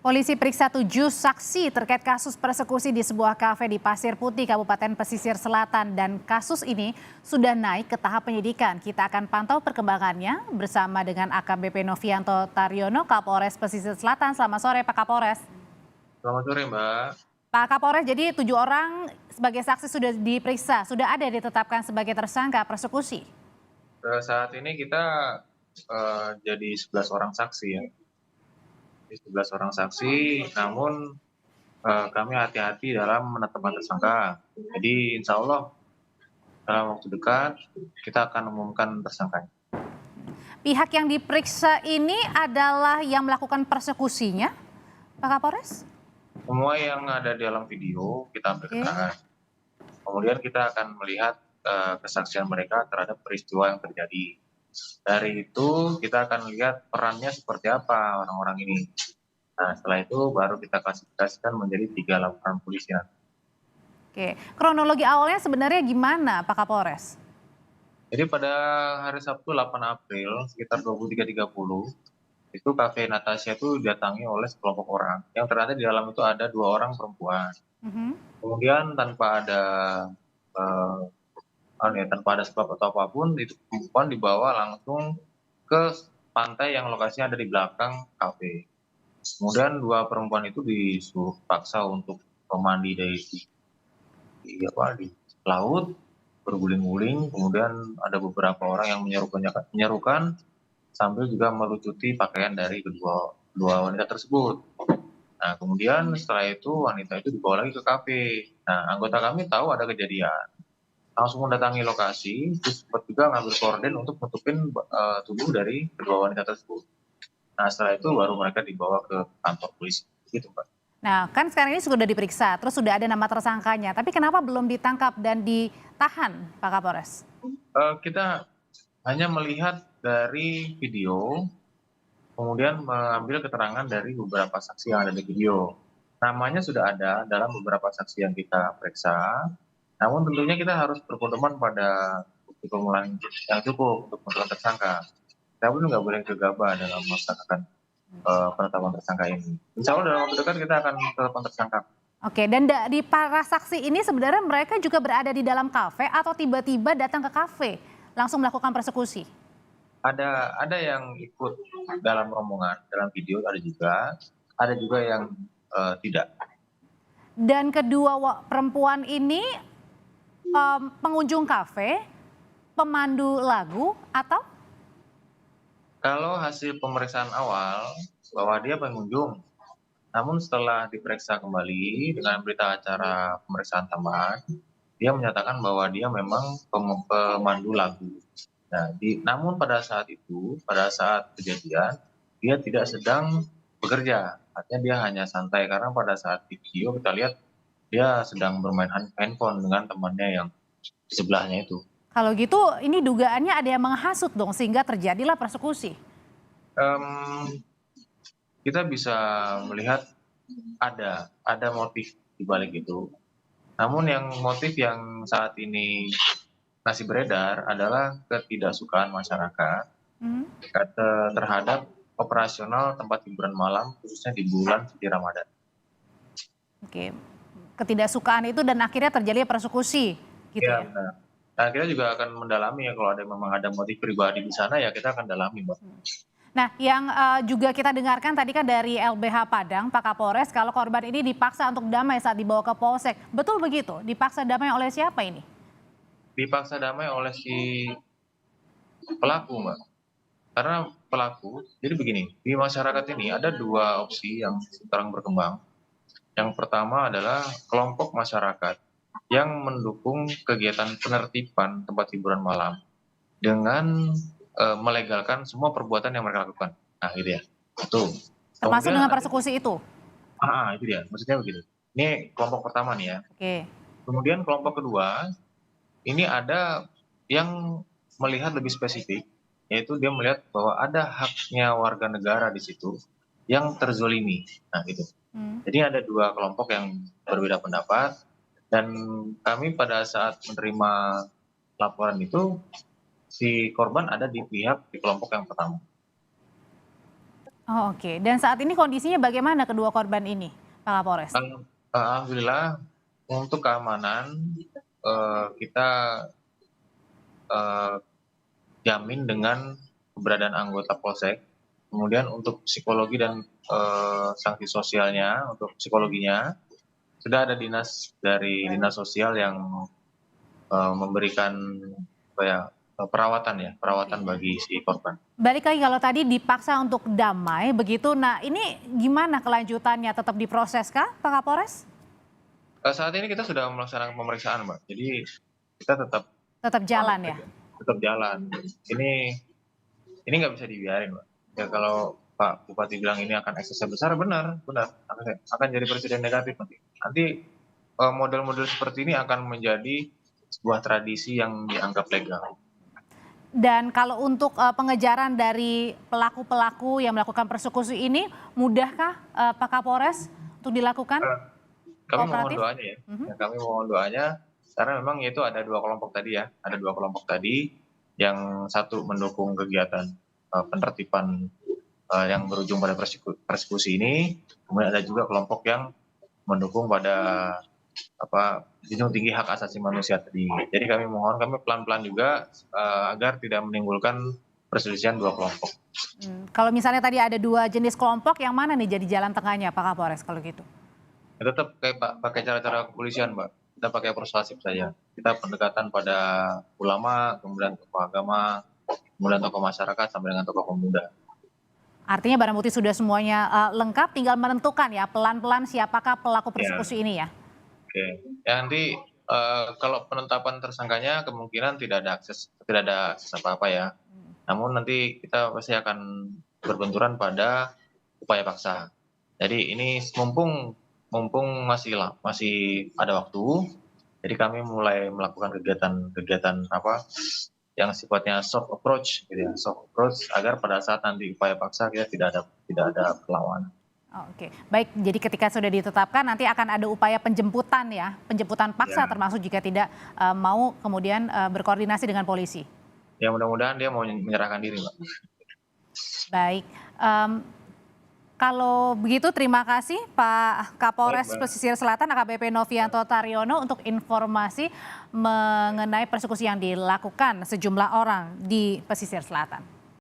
Polisi periksa 7 saksi terkait kasus persekusi di sebuah kafe di Pasir Putih, Kabupaten Pesisir Selatan. Dan kasus ini sudah naik ke tahap penyidikan. Kita akan pantau perkembangannya bersama dengan AKBP Novianto Taryono, Kapolres Pesisir Selatan. Selamat sore Pak Kapolres. Selamat sore, Mbak. Pak Kapolres, jadi 7 orang sebagai saksi sudah diperiksa, sudah ada ditetapkan sebagai tersangka persekusi. Saat ini kita jadi 11 orang saksi ya. Jadi 11 orang saksi, namun kami hati-hati dalam menetapkan tersangka. Jadi insya Allah dalam waktu dekat kita akan umumkan tersangkanya. Pihak yang diperiksa ini adalah yang melakukan persekusinya, Pak Kapolres? Semua yang ada di dalam video kita ambil keterangan. Kemudian kita akan melihat kesaksian mereka terhadap peristiwa yang terjadi. Dari itu kita akan lihat perannya seperti apa orang-orang ini. Nah, setelah itu baru kita klasifikasikan menjadi 3 laporan polisi. Oke, kronologi awalnya sebenarnya gimana Pak Kapolres? Jadi pada hari Sabtu 8 April sekitar 23.30 itu kafe Natasha itu didatangi oleh sekelompok orang yang ternyata di dalam itu ada 2 orang perempuan. Kemudian tanpa ada tanpa ada sebab atau apapun, itu perempuan dibawa langsung ke pantai yang lokasinya ada di belakang kafe. Kemudian 2 perempuan itu disuruh paksa untuk mandi di laut, berguling-guling. Kemudian ada beberapa orang yang menyerukan sambil juga melucuti pakaian dari kedua wanita tersebut. Nah, kemudian setelah itu wanita itu dibawa lagi ke kafe. Nah, anggota kami tahu ada kejadian, langsung mendatangi lokasi, terus sempat juga ngambil korden untuk nutupin tubuh dari kedua wanita tersebut. Nah, setelah itu baru mereka dibawa ke kantor polisi, gitu Mbak. Nah, kan sekarang ini sudah diperiksa, terus sudah ada nama tersangkanya. Tapi kenapa belum ditangkap dan ditahan, Pak Kapolres? Kita hanya melihat dari video, kemudian mengambil keterangan dari beberapa saksi yang ada di video. Namanya sudah ada dalam beberapa saksi yang kita periksa, namun tentunya kita harus berpedoman pada bukti permulaan yang cukup untuk menentukan tersangka. Kita pun nggak boleh gegabah dalam melaksanakan penetapan tersangka ini. Insya Allah dalam waktu dekat kita akan menetapkan tersangka. Oke, dan di para saksi ini sebenarnya mereka juga berada di dalam kafe atau tiba-tiba datang ke kafe langsung melakukan persekusi? Ada yang ikut dalam rombongan, dalam video ada juga yang tidak. Dan kedua perempuan ini pengunjung kafe, pemandu lagu, atau? Kalau hasil pemeriksaan awal bahwa dia pengunjung, namun setelah diperiksa kembali dengan berita acara pemeriksaan tambahan, dia menyatakan bahwa dia memang pemandu lagu. Nah, namun pada saat itu, pada saat kejadian, dia tidak sedang bekerja. Artinya dia hanya santai karena pada saat di video kita lihat dia sedang bermain handphone dengan temannya yang di sebelahnya itu. Kalau gitu ini dugaannya ada yang menghasut dong sehingga terjadilah persekusi. Em, kita bisa melihat ada motif di balik itu. Namun motif yang saat ini masih beredar adalah ketidaksukaan masyarakat terhadap operasional tempat hiburan malam khususnya di bulan suci Ramadan. Oke, ketidaksukaan itu dan akhirnya terjadi persekusi, gitu Iya, ya? benar. Nah, kita juga akan mendalami ya kalau memang ada motif pribadi di sana ya kita akan dalami, Mbak. Nah, yang juga kita dengarkan tadi kan dari LBH Padang, Pak Kapolres, kalau korban ini dipaksa untuk damai saat dibawa ke Polsek. Betul begitu? Dipaksa damai oleh siapa ini? Dipaksa damai oleh si pelaku, Mbak. Karena pelaku, jadi begini, di masyarakat ini ada 2 opsi yang sekarang berkembang. Yang pertama adalah kelompok masyarakat yang mendukung kegiatan penertiban tempat hiburan malam dengan melegalkan semua perbuatan yang mereka lakukan. Nah, gitu ya. Itu. Termasuk Kemudian dengan persekusi itu? itu dia, maksudnya begitu. Ini kelompok pertama nih ya. Oke. Kemudian kelompok kedua, ini ada yang melihat lebih spesifik, yaitu dia melihat bahwa ada haknya warga negara di situ yang terzolimi. Nah, gitu. Jadi ada 2 kelompok yang berbeda pendapat dan kami pada saat menerima laporan itu, si korban ada di kelompok yang pertama. Oh, oke. Dan saat ini kondisinya bagaimana kedua korban ini, Pak Kapolres? Alhamdulillah untuk keamanan, kita, eee, jamin dengan keberadaan anggota polsek. Kemudian untuk psikologi dan, sanksi sosialnya, untuk psikologinya, sudah ada dinas sosial yang, memberikan apa ya, perawatan ya, perawatan Oke. bagi si korban. Balik lagi kalau tadi dipaksa untuk damai begitu, nah ini gimana kelanjutannya, tetap diproses kah Pak Kapolres? Saat ini kita sudah melaksanakan pemeriksaan, Mbak. Jadi kita tetap Tetap pamit jalan ya? aja, tetap jalan. Ini ini nggak bisa dibiarin, Mbak. Ya kalau Pak Bupati bilang ini akan eksesnya besar, benar benar, akan jadi presiden negatif nanti. Nanti, model-model seperti ini akan menjadi sebuah tradisi yang dianggap legal. Dan kalau untuk, pengejaran dari pelaku-pelaku yang melakukan persekusi ini, mudahkah, Pak Kapolres untuk dilakukan? Eee, Kami mohon Kooperatif? doanya ya, Mhm. kami mohon doanya, karena memang itu ada 2 kelompok tadi ya, ada 2 kelompok tadi, yang satu mendukung kegiatan, penertiban, yang berujung pada persekusi ini, kemudian ada juga kelompok yang mendukung pada junjung tinggi hak asasi manusia tadi. Jadi kami pelan-pelan juga, agar tidak menimbulkan perselisihan 2 kelompok. Kalau misalnya tadi ada 2 jenis kelompok, yang mana nih jadi jalan tengahnya Pak Kapolres kalau gitu? Ya tetap pakai cara-cara kepolisian, Mbak. Kita pakai persuasif saja. Kita pendekatan pada ulama, kemudian tokoh agama, kemudian tokoh masyarakat, sampai dengan tokoh pemuda. Artinya barang bukti sudah semuanya, lengkap, tinggal menentukan ya, pelan-pelan siapakah pelaku Ya, persekusi ini ya? oke. Ya nanti, kalau penetapan tersangkanya kemungkinan tidak ada akses apa-apa ya. Namun nanti kita pasti akan berbenturan pada upaya paksa. Jadi ini mumpung mumpung masih ada waktu, jadi kami mulai melakukan kegiatan yang sifatnya soft approach gitu ya, soft approach agar pada saat nanti upaya paksa kita tidak ada perlawanan. Oh, oke. Baik, jadi ketika sudah ditetapkan nanti akan ada upaya penjemputan ya, penjemputan paksa Ya, termasuk jika tidak, mau kemudian, berkoordinasi dengan polisi. ya mudah-mudahan dia mau menyerahkan diri, Mbak. Baik, kalau begitu terima kasih Pak Baik, Kapolres Mbak. Pesisir Selatan AKBP Novianto Taryono untuk informasi mengenai persekusi yang dilakukan sejumlah orang di Pesisir Selatan.